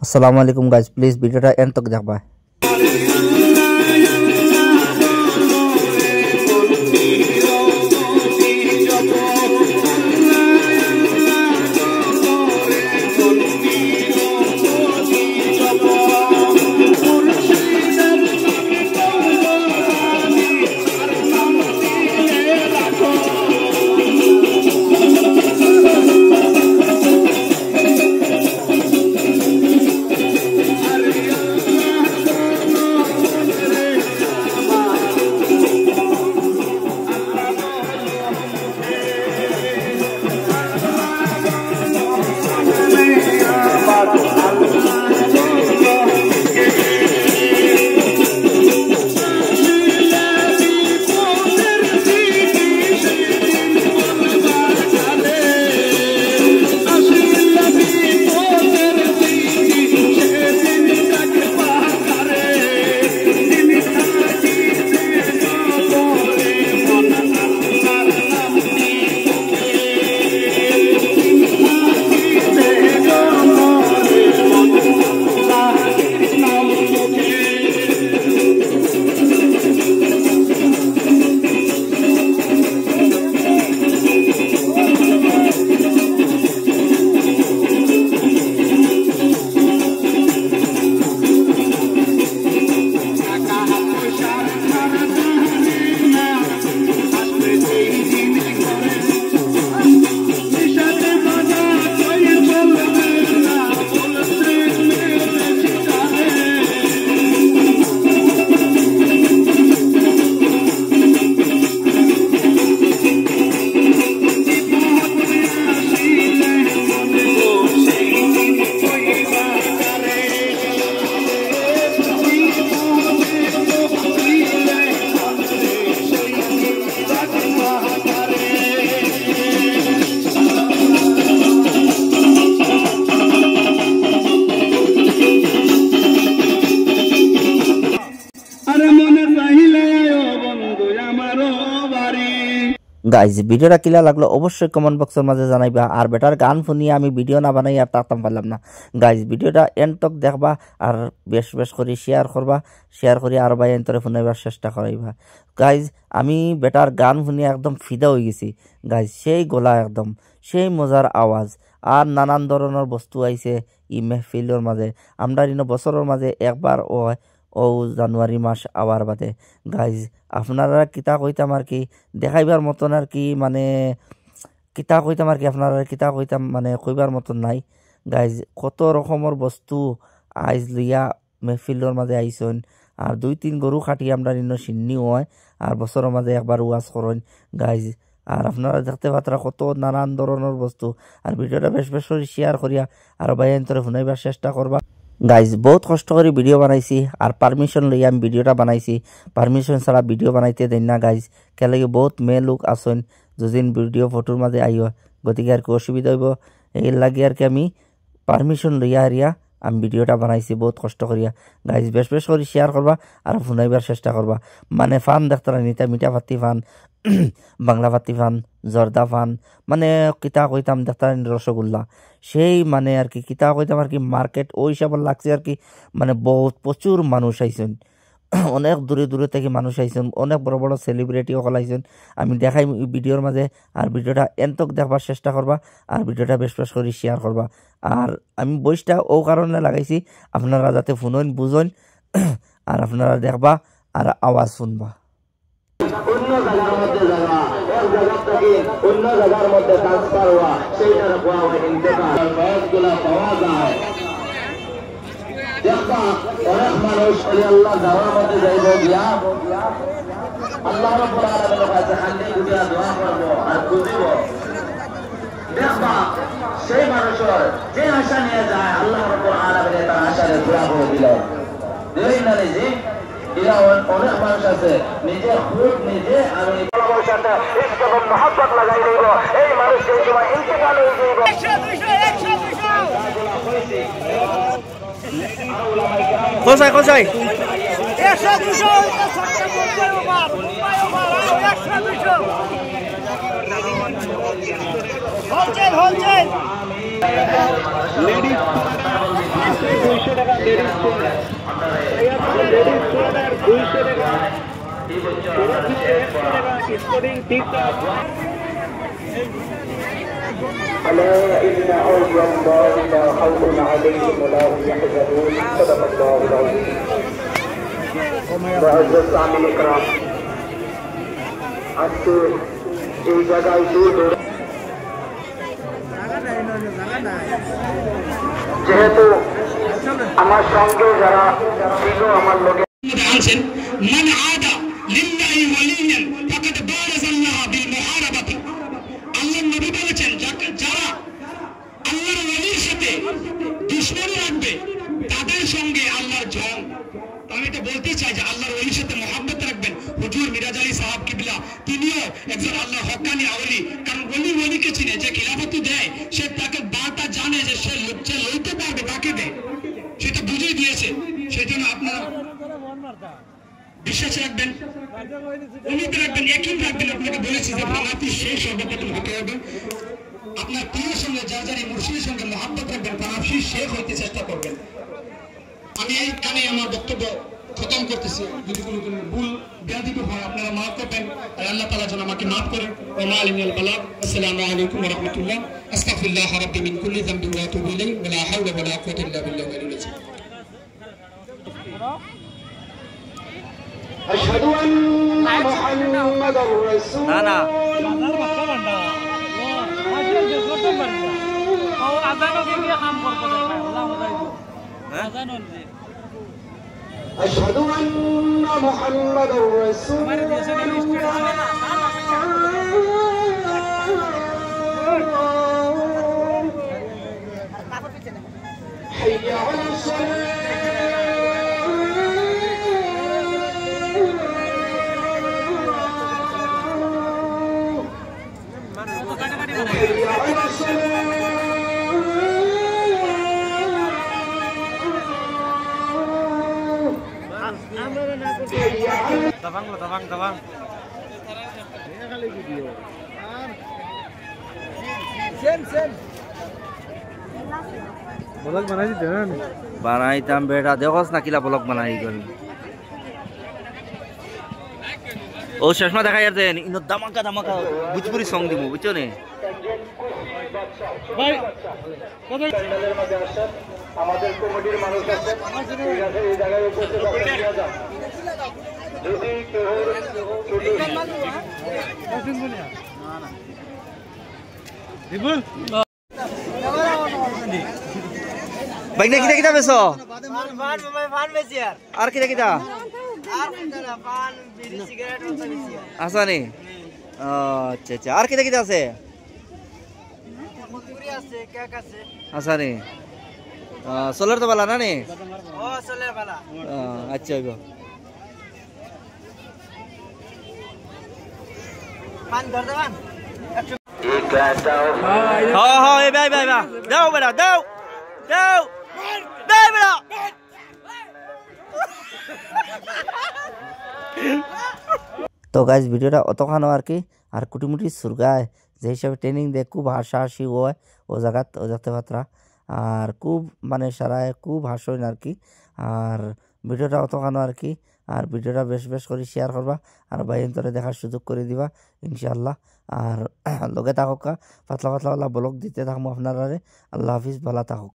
আসসালামু আলাইকুম guys, please ভিডিওটা এন্ড তক দেখবা। গাইজ ভিডিওটা কিলা লাগলো অবশ্যই কমেন্ট বক্সের মাঝে জানাইবা। আর বেটার গান শুনিয়ে আমি ভিডিও না বানাই আর তাকতাম পারলাম না। গাইজ ভিডিওটা এন্ড তক দেখবা আর বেশ বেশ করে শেয়ার করবা, শেয়ার করে আর ভাই এন্তরে শুনাইবার চেষ্টা করাইবা। গাইজ আমি বেটার গান শুনিয়ে একদম ফিদা হয়ে গেছি গাইজ, সেই গলা একদম সেই মজার আওয়াজ আর নানান ধরনের বস্তু আইছে ই মেহফিলের মাঝে। আমরা বছরের মাঝে একবার ও জানুয়ারি মাস আওয়ার বাদে গাইজ আপনারা কিতা কইতাম আর কি দেখাইবার মতন আর কি মানে কিতা কইতাম আর কি আপনারা কিতা কইতাম মানে কইবার মতন নাই গাইজ। কত রকমের বস্তু আইজ লইয়া মেহফিলের মাঝে আইসন আর 2-3 গরু খাটি আমরা সিন্নিও হয় আর বছরের মাঝে একবার ওয়াজ করেন গাইজ। আর আপনারা দেখতে পাত্রা কত নানান ধরনের বস্তু। আর ভিডিওটা বেশ বেশ করে শেয়ার করিয়া আর ভাই এন্তরে শুনাইবার চেষ্টা করবা গাইজ। বহুত কষ্ট করে ভিডিও বানাইছি আর পারমিশন লইয়া আমি ভিডিওটা বানাইছি, পারমিশন ছাড়া ভিডিও বানাইতে দেন না গাইজ। কেলাগে বহুত মেয়ে লোক আসেন যদিন ভিডিও ফটোর মাঝে আইও, গতিকে আর কি অসুবিধা হইব এর লাগে আর কি আমি পারমিশন লইয়া হারিয়া আমি ভিডিওটা বানাইছি বহুত কষ্ট করিয়া গাইজ। বেশ বেশ করে শেয়ার করবা আর শুনাইবার চেষ্টা করবা। মানে ফান দেখতারা নিতা মিঠা পাতি ফান, বাংলা পাতি ফান, জর্দা ফান, মানে কিতা কইতাম দেখতারা রসগোল্লা সেই মানে আর কি কিতা কইতাম আর কি মার্কেট ওই হিসাবে লাগছে আর কি। মানে বহুত প্রচুর মানুষ আইসেন, অনেক দূরে দূরে থেকে মানুষ আইসেন, অনেক বড় বড় সেলিব্রিটি সকল আইসেন। আমি দেখাই ভিডিওর মাঝে আর ভিডিওটা এন্তক দেখবার চেষ্টা করবা আর ভিডিওটা বেশ বেশ করে শেয়ার করবা। আর আমি বইসটা ও কারণে লাগাইছি আপনারা যাতে শুনেন বুঝেন আর আপনারা দেখবা আর আওয়াজ শুনবা। অন্য জায়গার মধ্যে যাওয়া, এক জায়গা থেকে অন্য জায়গার মধ্যে ট্রান্সফার হওয়া, সেইটার পাওয়া হয় ইন্তেকাল। ফয়েজগুলা পাওয়া যায়। দেখবা অনেক মানুষ আল্লাহ যাওয়ার মধ্যে যাইব গিয়া আল্লাহ রাব্বুল আলামিনের কাছে হাতে গুটিয়া দোয়া করব আর খুঁজিব। দেখবা সেই মানুষের যে আশা নিয়ে যায় আল্লাহ রাব্বুল আলামিন তার আশারে পুরা করে দিলেন। দেই না নিজে এরা অনেক মানুষ আছে নিজের খুব নিজে আমি সাথে ইশক এবং মহব্বত লাগাই দেব, এই মানুষকে তোমার ইন্তেকাল হয়ে যাইব। 100 কোথায় কোথায় 100-200 ألا إن أولياء الله لا خوف عليهم ولا هم يحزنون صدق الله العظيم. معزز السامعين الكرام আজকে এই জায়গায় যেহেতু আমার সঙ্গে যারা ছিল আমার লোকে আছেন মান আদা লিল্লাহি ওয়ালিয়ান ফাকাদ বারাজাল্লাহ বিল মুহারাবাতি আল্লাহর নবী বলেছেন যারা আল্লাহর ওলির সাথে দুশমনি রাখবে তাদের সঙ্গে আল্লাহর জং। আমি এটা বলতে চাই যে আল্লাহর ওলির সাথে মহব্বত রাখবেন। হুজুর মিরাজ আলী সাহেব কিবলা তিনিও একজন আল্লাহর হক্কানি ওলি, কারণ ওলি ওলিকে চিনে, যে খিলাফত দেয় সে তাকে বাটা জানে যে সে লইতে পারবে তাকে দেয়, সেটা বুঝিয়ে দিয়েছে। সেজন্য আপনারা বিশ্বাস রাখবেন, উম্মত রাখবেন, একই রাখবেন। আপনাকে বলেছি যে পানাফিস শেষ সর্বপ্রথম হতে হবে। আপনার পীরের সঙ্গে যার মুর্শিদের সঙ্গে মহব্বত রাখবেন, পানাফিস শেষ হইতে চেষ্টা করবেন। আমি এইখানে আমার বক্তব্য খতম করতেছি। যদি কোনো ভুল ব্যাধি হয় আপনারা মাফ করবেন, আর আল্লাহ তাআলা যেন আমাকে মাফ করেন। ওয়া মা আলিনাল বালাগ। আসসালামু আলাইকুম ওয়া রাহমাতুল্লাহ। আস্তাগফিরুল্লাহ রাব্বি মিন কুল্লি যামবিন ওয়া আতুবু ইলাইহি ওয়া লা হাওলা ওয়া লা কুওয়াতা ইল্লা বিল্লাহিল আলিয়্যিল আযীম। আশহাদু আন্না মুহাম্মাদার রাসূলুল্লাহ। أشهد أن محمد رسول الله. حي على الصلاة. حي على الصلاة. Tabang. ব্লগ বানাইতাম বেটা, দেখোস না কিলা ব্লগ বানাই গেল। ও চশমা দেখাই আর দেন ইনো দামাকা ভোজপুরি সং দিব, বুঝছো নে ভাই। কত চ্যানেলের মধ্যে আসেন, আমাদের কমিটির মানুষ আছে, এই জায়গায় উপস্থিত আছেন। যদি কেউ বাইক কিটা কিটা বেছো আর কিটা কিটা আসা নি? আচ্ছা আচ্ছা, আর কিটা কিটা আছে আসা নি? সোলার তো বালা না নি? আচ্ছা গো দাও বেড়া দাও দাও দাও বেড়া। তো গাইজ ভিডিওটা অতখানো আর কি। আর কুটিমুটি সুরগায় যে হিসাবে ট্রেনিং দেয় খুব হাসাহাসি হয় ও জাগাতে পাত্রা, আর খুব মানে সারায় খুব হাসইন আর কি। আর ভিডিওটা অতখানো আর কি। আর ভিডিওটা বেশ করে শেয়ার করবা, আর বাইন্তরে দেখার সুযোগ করে দিবা ইনশাআল্লাহ। আর লগে থাকা পাতলা ব্লগ দিতে থাকবো আপনারা। আল্লাহ হাফিজ, ভালো থাকুক।